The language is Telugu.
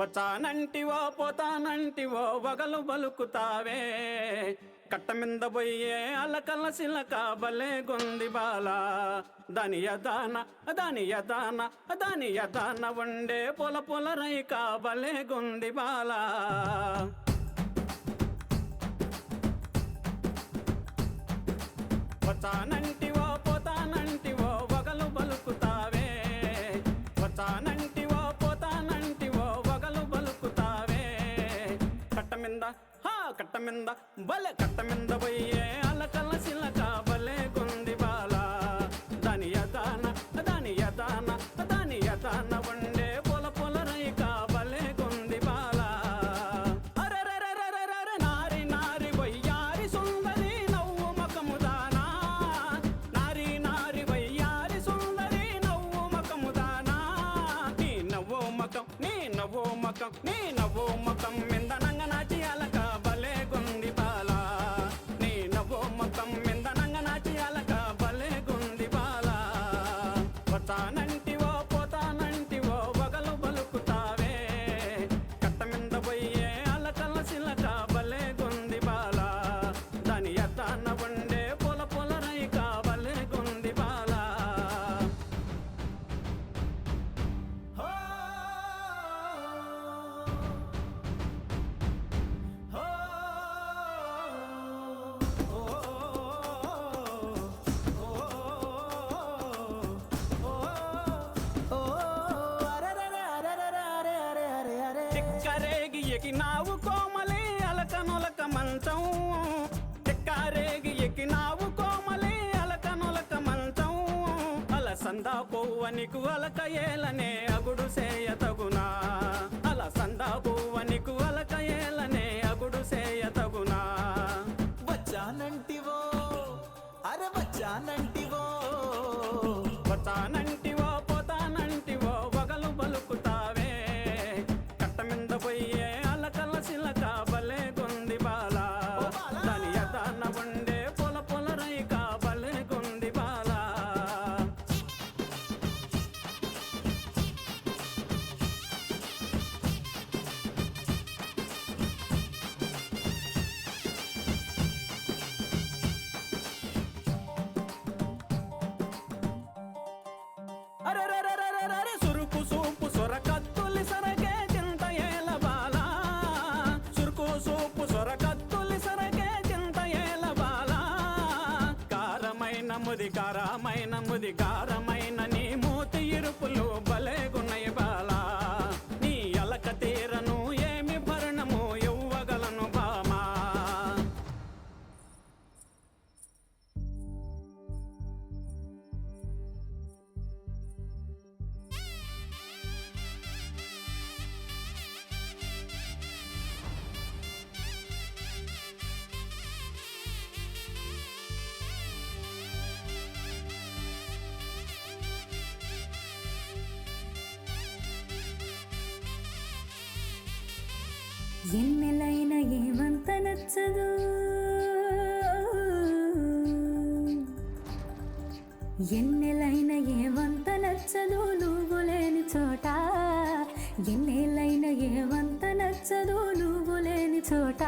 వచ్చానంటివో పోతానంటివో వగలు బలుకుతావే కట్టమింద బొయ్యే అలకల సిలక బలే గొంది బాల దాని యదాన వండే పొల పొల రైక బలే గొంది బాల వచ్చానంటివో పోతానంటివో వగలు బలుకుతావే వచ్చానంటివో పోతానంటివో వగలు బలుకుతావే కట్టమింద బలే కట్టమింద బొయ్యే అలకల సిలక బలే గొంది బాల దాని యదాన వండే పొల పొల రైక బలే గొంది బాల నారి నారి వయ్యారి సుందరి నవ్వు మకముదానా నారి నారి వయ్యారి సుందరి నవ్వు మకముదానా నీ నవ్వు మకం మిందనంగ నాచి అలక బలే గొంది బాల నీ నవ్వు మకం మిందనంగ నాచి అలక బలే గొంది బాల వచ్చానంటివో పోతానంటివో వగలు బలుకుతావే కట్టమింద బొయ్యే అలకల సిలక బలే గొంది బాల దాని యదాన వండే పొల పొల రైక బలే గొంది బాల చిక్కరేగి ఎకినావు కోమలి అలకనొలక మంచం చిక్కరేగి ఎకినావు కోమలి అలకనొలక మంచం అలసందా పువ్వనికు అలక ఏలనే అగుడు సేయ తగునా అలసందా పువ్వనికు అలక ఏలనే అగుడు సేయ తగునా వచ్చానంటివో వచ్చానంటివో వచ్చానంటివో పోతానంటివో వగలు బలుకుతావే కట్టమింద బొయ్యే అలకల సిలక బలే గొంది బాల దాని యదాన వండే పొల పొల రైక బలే గొంది బాల అరెరెరెరెరెరె సురుకు సూపు సొరకత్తులి సరకే చింత ఏల బాల సురుకు సూపు సొరకత్తులి సరకే చింత ఏల బాల కారమైన ముది నీ మూతి ఇరుపులు బలే గున్నయ బాల నీ అలక తీరను ఏమి భరణము ఇవ్వగలను బామా ఎన్నెలైనా ఏమంత నచ్చదు ఎన్నెలైనా ఏమంత నచ్చదు నువ్వు లేని చోట ఎన్నెలైనా ఏమంత నచ్చదు నువ్వు లేని చోట